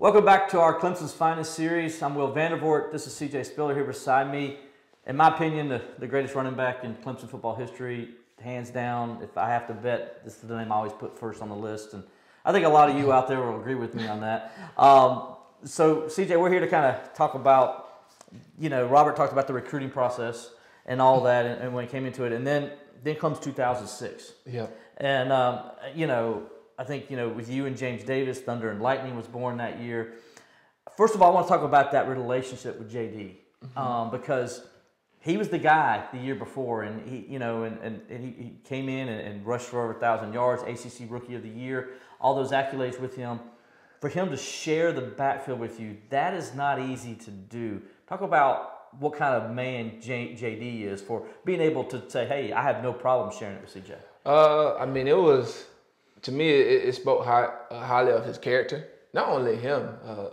Welcome back to our Clemson's Finest series. I'm Will Vandervoort. This is CJ Spiller here beside me. In my opinion, the greatest running back in Clemson football history, hands down. If I have to bet, this is the name I always put first on the list. And I think a lot of you out there will agree with me on that. So, CJ, we're here to kind of talk about, Robert talked about the recruiting process and all that, and when it came into it. And then comes 2006. Yeah. And, I think, with you and James Davis, Thunder and Lightning was born that year. First of all, I want to talk about that relationship with JD because he was the guy the year before, and he came in and rushed for over 1,000 yards, ACC Rookie of the Year, all those accolades with him. For him to share the backfield with you, that is not easy to do. Talk about what kind of man JD is for being able to say, hey, I have no problem sharing it with CJ. It was, to me, it spoke highly of his character. Not only him,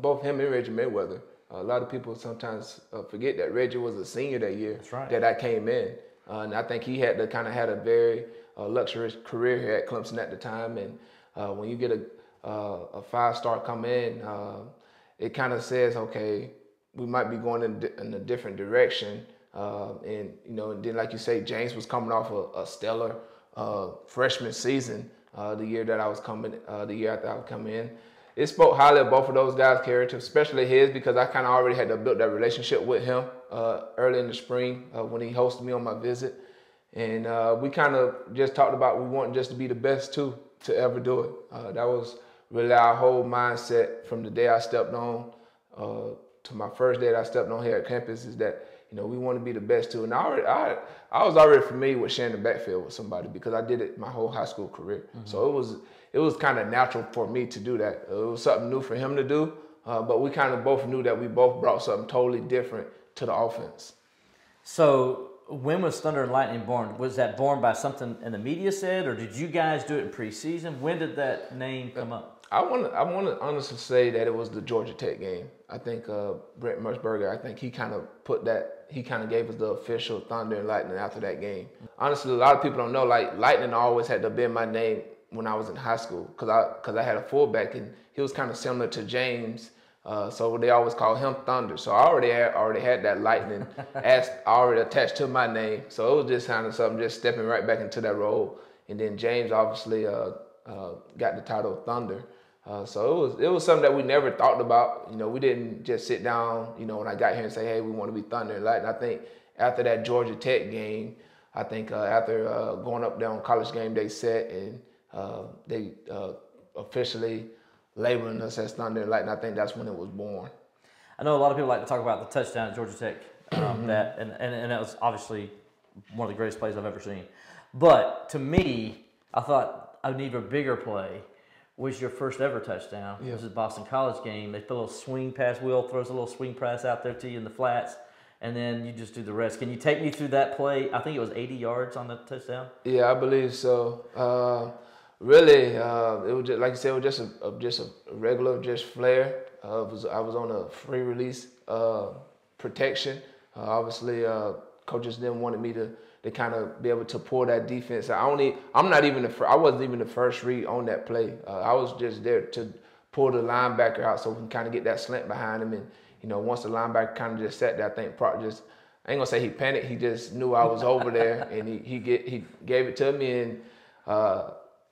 both him and Reggie Mayweather. A lot of people sometimes forget that Reggie was a senior that year. That's right. That I came in. And I think he had a very luxurious career here at Clemson at the time. And when you get a five-star come in, it kind of says, okay, we might be going in a different direction. And then like you say, James was coming off a stellar freshman season. The year that I was coming, the year after I was coming in, it spoke highly of both of those guys' character, especially his, because I kind of already had to build that relationship with him early in the spring when he hosted me on my visit, and we kind of just talked about we want just to be the best to ever do it. That was really our whole mindset from the day I stepped on to my first day that I stepped on here at campus, is that we want to be the best too. And I was already familiar with sharing the backfield with somebody because I did it my whole high school career. Mm-hmm. So it was kind of natural for me to do that. It was something new for him to do, but we kind of both knew that we both brought something totally different to the offense. So when was Thunder and Lightning born? Was that born by something in the media said, or did you guys do it in preseason? When did that name come up? I want to honestly say that it was the Georgia Tech game. I think Brent Musburger, I think he kind of gave us the official Thunder and Lightning after that game. Honestly, a lot of people don't know, like, Lightning always had to be my name when I was in high school because I had a fullback and he was kind of similar to James, so they always called him Thunder. So I already had that Lightning already attached to my name. So it was just kind of something, just stepping right back into that role. And then James obviously got the title of Thunder. So it was something that we never thought about. We didn't just sit down, when I got here and say, hey, we want to be Thunder and Lightning. I think after that Georgia Tech game, after going up there on College Game Day set and they officially labeling us as Thunder and Lightning, I think that's when it was born. I know a lot of people like to talk about the touchdown at Georgia Tech, and that was obviously one of the greatest plays I've ever seen. But to me, I thought an even bigger play was your first ever touchdown. Yeah. It was a Boston College game. They put a little swing pass. Will throws a little swing pass out there to you in the flats, and then you just do the rest. Can you take me through that play? I think it was 80 yards on the touchdown. Yeah, I believe so. Really, it was just, like you said, it was just a regular flare. I was on a free release protection. Obviously, coaches then wanted me to kind of be able to pull that defense. I wasn't even the first read on that play. I was just there to pull the linebacker out so we can kind of get that slant behind him. And once the linebacker kind of just sat there, I think I ain't gonna say he panicked. He just knew I was over there, and he gave it to me. And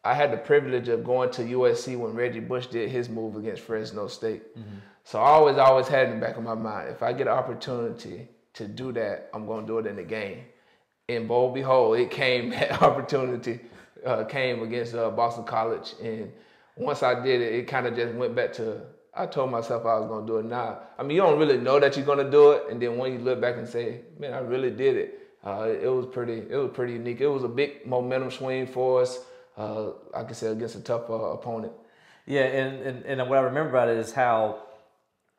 I had the privilege of going to USC when Reggie Bush did his move against Fresno State. Mm-hmm. So I always had in the back of my mind, if I get an opportunity to do that, I'm gonna do it in the game. And lo and behold, that opportunity came against Boston College. And once I did it, it kind of just went back to, I told myself I was going to do it now. You don't really know that you're going to do it. And then when you look back and say, man, I really did it, it was pretty unique. It was a big momentum swing for us, like I said, against a tough opponent. Yeah, and what I remember about it is how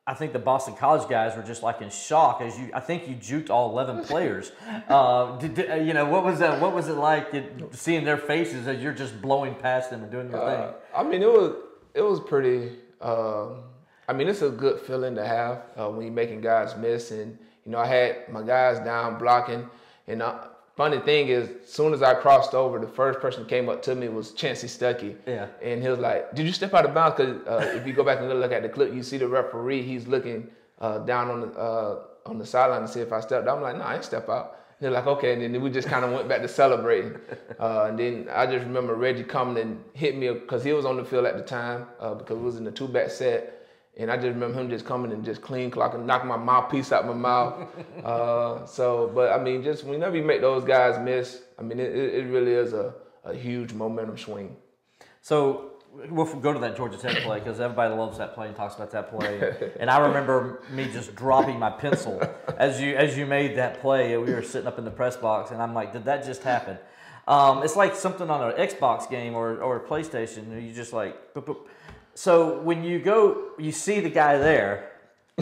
I think the Boston College guys were just like in shock I think you juked all 11 players. What was that? What was it like seeing their faces as you're just blowing past them and doing your thing? It was pretty. It's a good feeling to have when you're making guys miss. And I had my guys down blocking, and funny thing is, as soon as I crossed over, the first person that came up to me was Chancey Stuckey. Yeah. And he was like, "Did you step out of bounds?" Because if you go back and look at the clip, you see the referee. He's looking down on the sideline to see if I stepped out. I'm like, "No, I ain't step out." They're like, "Okay," and then we just kind of went back to celebrating. And then I just remember Reggie coming and hit me because he was on the field at the time because it was in the 2-back set. And I just remember him just coming and just clean clocking, knocking my mouthpiece out my mouth. But I mean, just whenever you make those guys miss, I mean, it really is a huge momentum swing. So we'll go to that Georgia Tech play because everybody loves that play and talks about that play. And I remember me just dropping my pencil as you made that play. We were sitting up in the press box, and I'm like, did that just happen? It's like something on an Xbox game or a PlayStation. You just like, boop, boop. So when you see the guy there,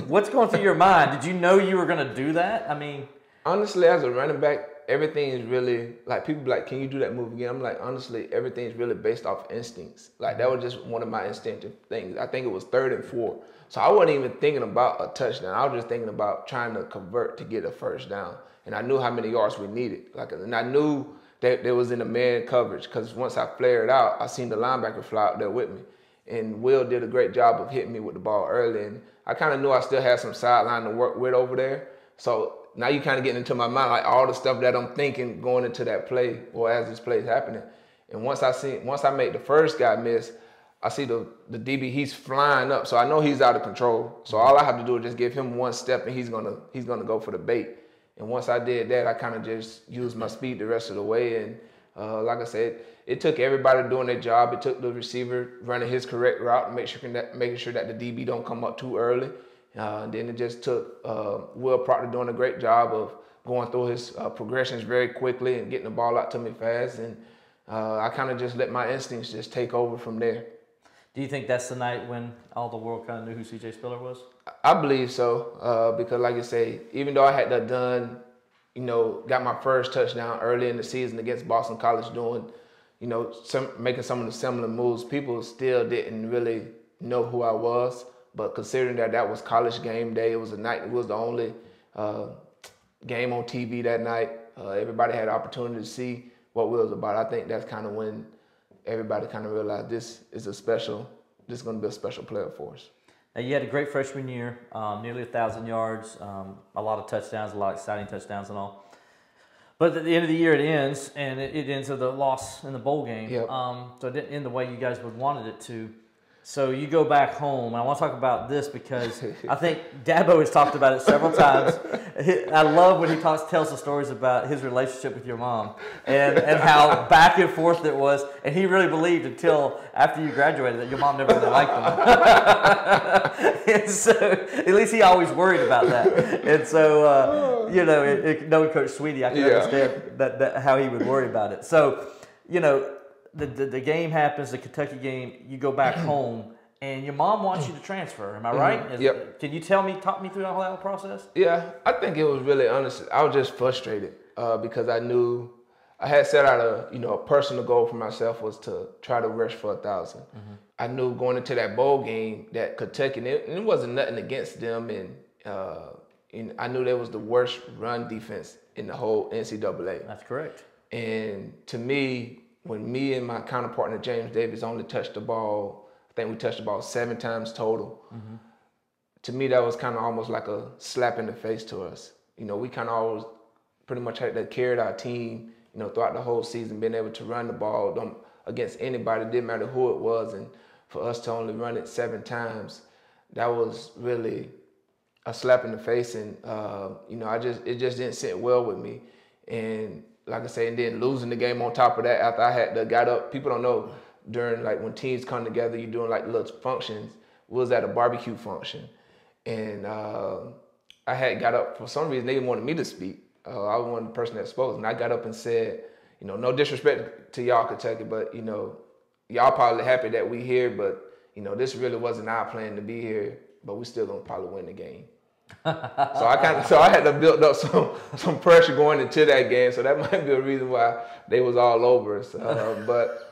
what's going through your mind? Did you know you were going to do that? I mean, honestly, as a running back, everything is really like people be like, "Can you do that move again?" I'm like, honestly, everything is really based off instincts. Like that was just one of my instinctive things. I think it was 3rd and 4, so I wasn't even thinking about a touchdown. I was just thinking about trying to convert to get a first down, and I knew how many yards we needed. And I knew that there was in a man coverage because once I flared out, I seen the linebacker fly out there with me. And Will did a great job of hitting me with the ball early. And I kind of knew I still had some sideline to work with over there. So now you kind of getting into my mind, like all the stuff that I'm thinking going into that play or as this play is happening. And once I make the first guy miss, I see the DB, he's flying up. So I know he's out of control. So all I have to do is just give him one step and he's gonna go for the bait. And once I did that, I kind of just used my speed the rest of the way. And like I said, it took everybody doing their job. It took the receiver running his correct route and making sure that the DB don't come up too early. And then it just took Will Proctor doing a great job of going through his progressions very quickly and getting the ball out to me fast. And I kind of just let my instincts just take over from there. Do you think that's the night when all the world kind of knew who C.J. Spiller was? I believe so because, like I say, even though I had that done, got my first touchdown early in the season against Boston College doing, making some of the similar moves, people still didn't really know who I was. But considering that was college game day, it was the only game on TV that night. Everybody had the opportunity to see what Will was about. I think that's kind of when everybody kind of realized this is going to be a special player for us. Now, you had a great freshman year, nearly 1,000 yards, a lot of touchdowns, a lot of exciting touchdowns and all. But at the end of the year, it ends, and it ends with a loss in the bowl game. Yep. So it didn't end the way you guys would wanted it to. So you go back home, and I want to talk about this because I think Dabo has talked about it several times. I love when he tells the stories about his relationship with your mom and how back and forth it was. And he really believed until after you graduated that your mom never really liked him. And so at least he always worried about that. And so, knowing Coach Sweetie, I can understand that how he would worry about it. So, the game happens, the Kentucky game, you go back home, and your mom wants you to transfer. Am I right? Yep. Can you talk me through the whole process? Yeah, I think it was really honest. I was just frustrated because I knew I had set out a personal goal for myself was to try to rush for 1,000. Mm-hmm. I knew going into that bowl game that Kentucky, and it wasn't nothing against them, and I knew there was the worst run defense in the whole NCAA. That's correct. And to me, when me and my counterpartner James Davis only touched the ball, I think we touched the ball 7 times total. Mm-hmm. To me, that was kind of almost like a slap in the face to us. We kind of always pretty much had that carried our team, throughout the whole season, being able to run the ball against anybody, it didn't matter who it was. And for us to only run it 7 times, that was really a slap in the face. And, it just didn't sit well with me. And like I say, and then losing the game on top of that after I had got up. People don't know during when teams come together, you're doing little functions. We was at a barbecue function, and I had got up for some reason. They didn't want me to speak. I was one of the person that spoke, and I got up and said, no disrespect to y'all Kentucky, but y'all probably happy that we here, but this really wasn't our plan to be here, but we still gonna probably win the game. So I had to build up some pressure going into that game. So that might be a reason why they was all over us. But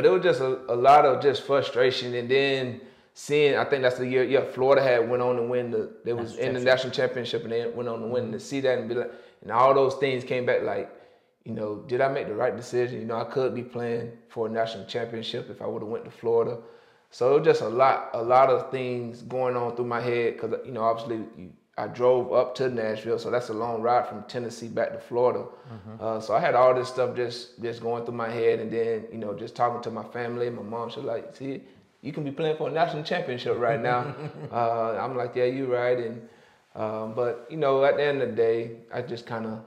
it was just a lot of just frustration. And then seeing, I think that's the year, Florida had went on to win they was in the national championship and they went on to win. And to see that and be like, And all those things came back like, you know, did I make the right decision? You know, I could be playing for a national championship if I would have went to Florida. So it was just a lot of things going on through my head because, you know, obviously I drove up to Nashville, so that's a long ride from Tennessee back to Florida. So I had all this stuff just going through my head, and then, you know, just talking to my family. My mom, she was like, see, you can be playing for a national championship right now. I'm like, yeah, you're right. And but, you know, at the end of the day, I just kind of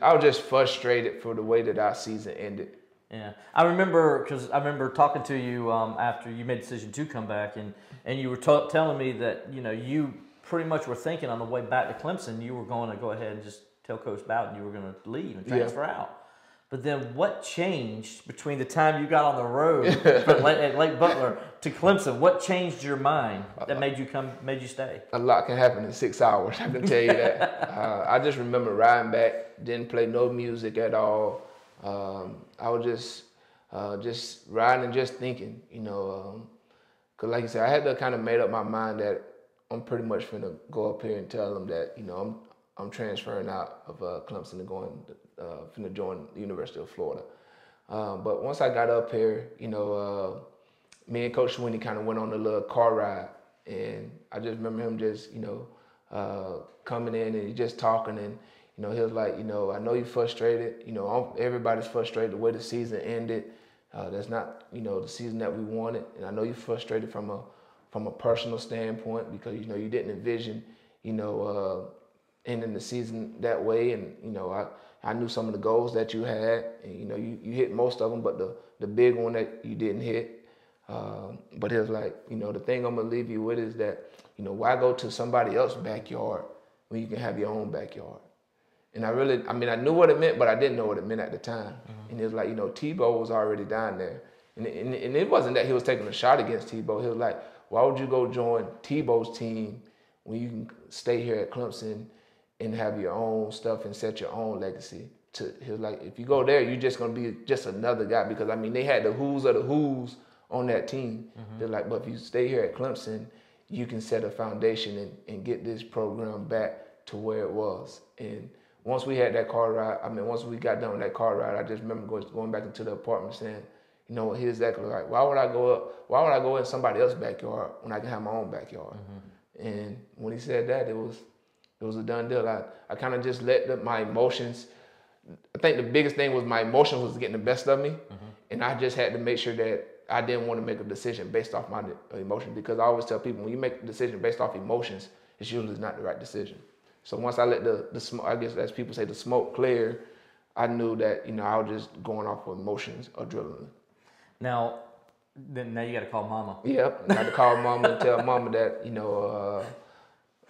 I was just frustrated for the way that our season ended. Yeah, I remember because I remember talking to you after you made the decision to come back, and you were telling me that, you know, you pretty much were thinking on the way back to Clemson you were going to go ahead and just tell Coach Bowden you were going to leave and transfer out. But then what changed between the time you got on the road at Lake Butler to Clemson? What changed your mind that made you stay? A lot can happen in 6 hours, I can tell you that. I just remember riding back, didn't play no music at all. I was just riding and just thinking, you know, because like you said, I had to kind of made up my mind that I'm pretty much finna go up here and tell them that, you know, I'm transferring out of Clemson and finna join the University of Florida. But once I got up here, you know, me and Coach Sweeney kind of went on a little car ride, and I just remember him just, you know, coming in and just talking, and, you know, he was like, you know, I know you're frustrated. You know, everybody's frustrated the way the season ended. That's not, you know, the season that we wanted, and I know you're frustrated from a personal standpoint because, you know, you didn't envision, you know, ending the season that way. And, you know, I knew some of the goals that you had, and, you know, you hit most of them, but the big one that you didn't hit. But it was like, you know, the thing I'm gonna leave you with is that, you know, why go to somebody else's backyard when you can have your own backyard? And I knew what it meant, but I didn't know what it meant at the time. And it was like, you know, Tebow was already down there. And it wasn't that he was taking a shot against Tebow. He was like, why would you go join Tebow's team when you can stay here at Clemson and have your own stuff and set your own legacy? He was like, if you go there, you're just going to be just another guy. Because, I mean, they had the who's of the who's on that team. They're like, but if you stay here at Clemson, you can set a foundation and get this program back to where it was. And once we had that car ride, once we got done with that car ride, I just remember going back into the apartment saying, you know what, he's exactly right. Why would I go in somebody else's backyard when I can have my own backyard? And when he said that, it was a done deal. I kind of just let my emotions, I think the biggest thing was my emotions was getting the best of me. And I just had to make sure that I didn't want to make a decision based off my emotions, because I always tell people, when you make a decision based off emotions, it's usually not the right decision. So once I let the smoke, I guess as people say, the smoke clear, I knew that, you know, I was just going off of emotions, adrenaline. Now you got to call Mama. Yep, I got to call Mama and tell Mama that, you know,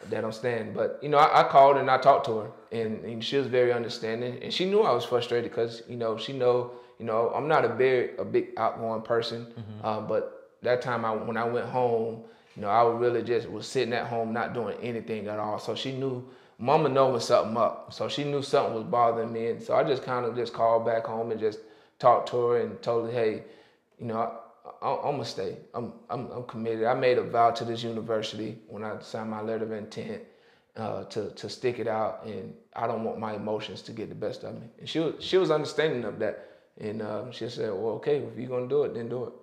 that I'm staying. But, you know, I called and I talked to her, and she was very understanding, and she knew I was frustrated because, you know, she know, you know, I'm not a big outgoing person, but that time when I went home, you know, I really just was sitting at home not doing anything at all. So she knew, Mama know when something up. So she knew something was bothering me. And so I just kind of just called back home and just talked to her and told her, hey, you know, I'm gonna stay. I'm committed. I made a vow to this university when I signed my letter of intent to stick it out, and I don't want my emotions to get the best of me. And she was understanding of that. And she said, well, okay, if you're gonna do it, then do it.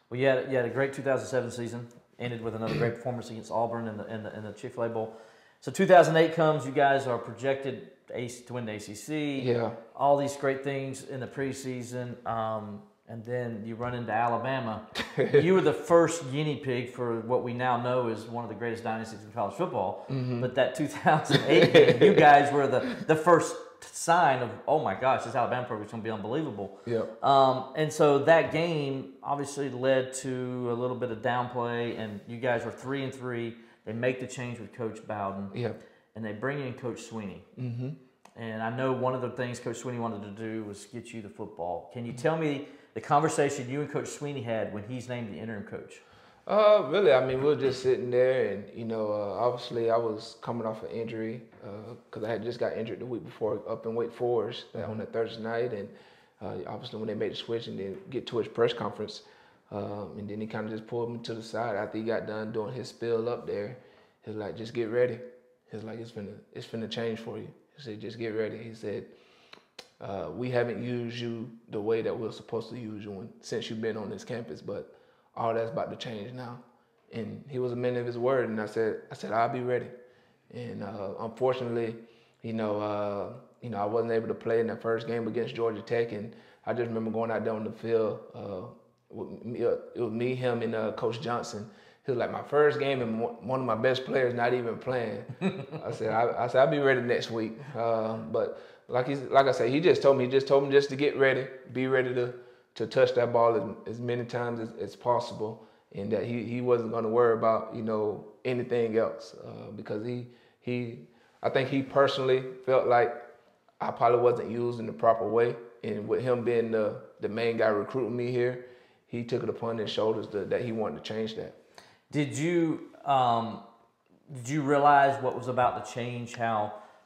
Well, you had a great 2007 season. Ended with another great performance against Auburn in the Chick-fil-A Bowl. So 2008 comes, you guys are projected to win the ACC. Yeah. All these great things in the preseason, and then you run into Alabama. You were the first guinea pig for what we now know is one of the greatest dynasties in college football. But that 2008 game, you guys were the first sign of, oh my gosh, this Alabama program is going to be unbelievable. Yep. And so that game obviously led to a little bit of downplay, and you guys were 3-3. They make the change with Coach Bowden. Yep. And they bring in Coach Sweeney. And I know one of the things Coach Sweeney wanted to do was get you the football. Can you tell me the conversation you and Coach Sweeney had when he's named the interim coach? Really, I mean, we were just sitting there, and, you know, obviously I was coming off an injury because I had just got injured the week before up in Wake Forest on that Thursday night, and obviously when they made the switch and then get to his press conference, and then he kind of just pulled me to the side after he got done doing his spiel up there. He was like, just get ready. He was like, it's finna change for you. He said, just get ready. He said, we haven't used you the way that we're supposed to use you since you've been on this campus, but all that's about to change now. And he was a man of his word, and I said, I'll be ready. And unfortunately, I wasn't able to play in that first game against Georgia Tech, and I just remember going out there on the field. It was me, him, and Coach Johnson. He was like, my first game, and one of my best players not even playing. I said, I'll be ready next week. But like I said, he just told me just to get ready, be ready to touch that ball as many times as possible, and that he wasn't going to worry about anything else because I think he personally felt like I probably wasn't used in the proper way, and with him being the main guy recruiting me here, he took it upon his shoulders that he wanted to change that. Did you realize what was about to change?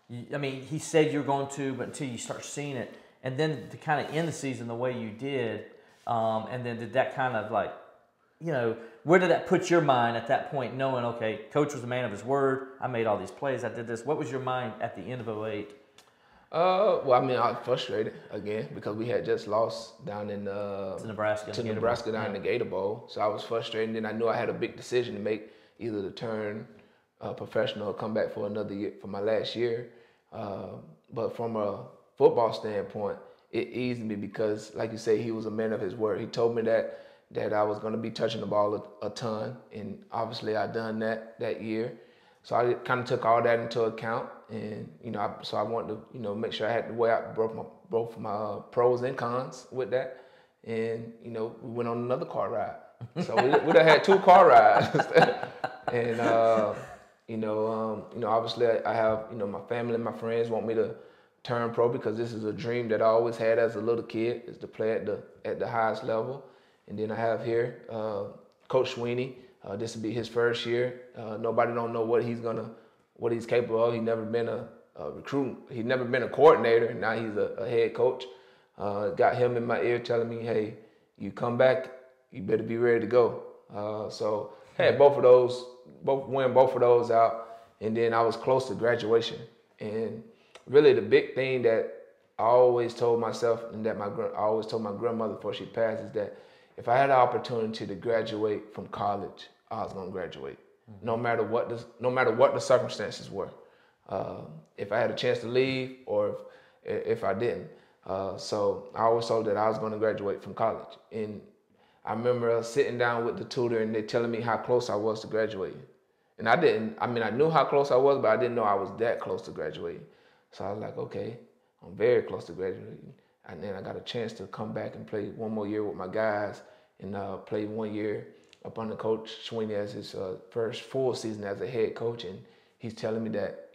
He said you're going to, but until you start seeing it, and then to kind of end the season the way you did, and then did that kind of like, where did that put your mind at that point, knowing, okay, Coach was a man of his word, I made all these plays, I did this. What was your mind at the end of 2008? I was frustrated again because we had just lost down in Nebraska down in the Gator Bowl. So I was frustrated, and then I knew I had a big decision to make, either to turn professional or come back for another year for my last year. But from a football standpoint, it eased me because, like you say, he was a man of his word. He told me that I was going to be touching the ball a ton, and obviously I done that year. So I kind of took all that into account, and so I wanted to make sure I had to weigh out both my pros and cons with that, and we went on another car ride. So we'd have had 2 car rides, and obviously I have my family and my friends want me to turn pro because this is a dream that I always had as a little kid, is to play at the highest level. And then I have here Coach Sweeney. This will be his first year. Nobody don't know what he's capable of. He's never been a recruit. He's never been a coordinator. Now he's a head coach. Got him in my ear telling me, hey, you come back, you better be ready to go. So had both of those out, and then I was close to graduation. And really the big thing that I always told myself, and that I always told my grandmother before she passed, is that if I had the opportunity to graduate from college, I was gonna graduate, no matter what the circumstances were. If I had a chance to leave or if I didn't. So I always told that I was gonna graduate from college. And I remember sitting down with the tutor and they telling me how close I was to graduating. And I knew how close I was, but I didn't know I was that close to graduating. So I was like, okay, I'm very close to graduating. And then I got a chance to come back and play one more year with my guys and play 1 year up under Coach Sweeney as his first full season as a head coach. And he's telling me that,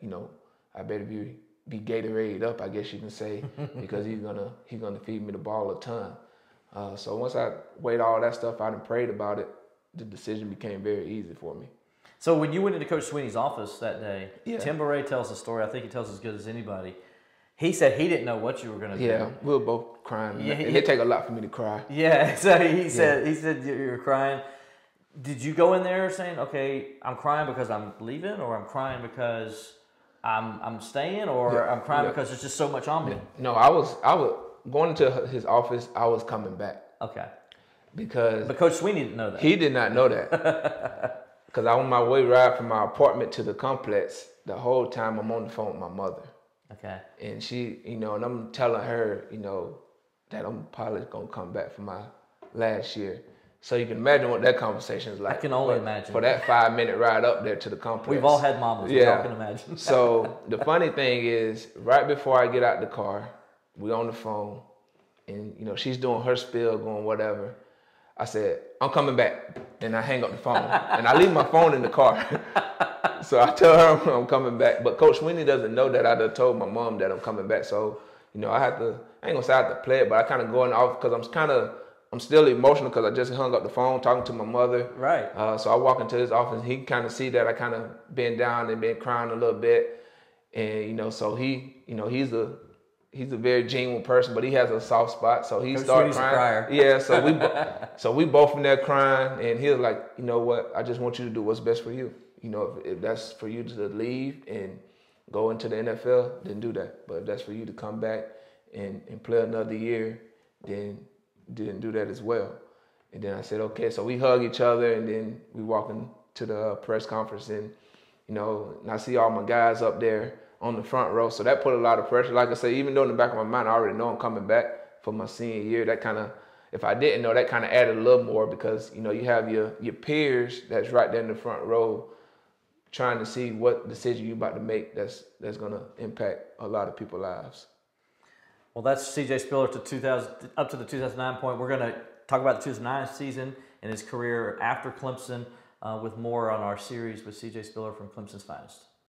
I better be Gatorade up, I guess you can say, because he's gonna feed me the ball a ton. So once I weighed all that stuff out and prayed about it, the decision became very easy for me. So when you went into Coach Sweeney's office that day, yeah. Tim Beret tells the story, I think he tells as good as anybody. He said he didn't know what you were going to do. Yeah, we were both crying. Yeah, it take a lot for me to cry. Yeah, so he said you were crying. Did you go in there saying, okay, I'm crying because I'm leaving, or I'm crying because I'm staying, or I'm crying because there's just so much on me? No, I was going to his office, I was coming back. Okay. But Coach Sweeney didn't know that. He did not know that. Because I on my way ride from my apartment to the complex, the whole time I'm on the phone with my mother. Okay. And she, and I'm telling her, that I'm probably gonna come back for my last year. So you can imagine what that conversation is like. I can only imagine. For that 5-minute ride up there to the complex. We've all had mamas, we all can imagine. So the funny thing is, right before I get out the car, we on the phone, and she's doing her spiel, going whatever. I said, I'm coming back. And I hang up the phone. And I leave my phone in the car. So I tell her I'm coming back. But Coach Sweeney doesn't know that I done told my mom that I'm coming back. So, I ain't gonna say I have to play it, but I kind of going off because I'm still emotional because I just hung up the phone talking to my mother. Right. So I walk into his office, he kind of see that I kind of been down and been crying a little bit. And, so he's a very genuine person, but he has a soft spot, so he started crying. Yeah, so we both in there crying, and he was like, you know what? I just want you to do what's best for you. If that's for you to leave and go into the NFL, then do that. But if that's for you to come back and play another year, then didn't do that as well. And then I said, okay. So we hug each other, and then we walk into the press conference, and and I see all my guys up there on the front row. So that put a lot of pressure. Like I say, even though in the back of my mind I already know I'm coming back for my senior year, that kind of, if I didn't know, that kind of added a little more, because you have your peers that's right there in the front row trying to see what decision you're about to make that's going to impact a lot of people's lives. Well, that's C.J. Spiller up to the 2009 point. We're going to talk about the 2009 season and his career after Clemson with more on our series with C.J. Spiller from Clemson's Finest.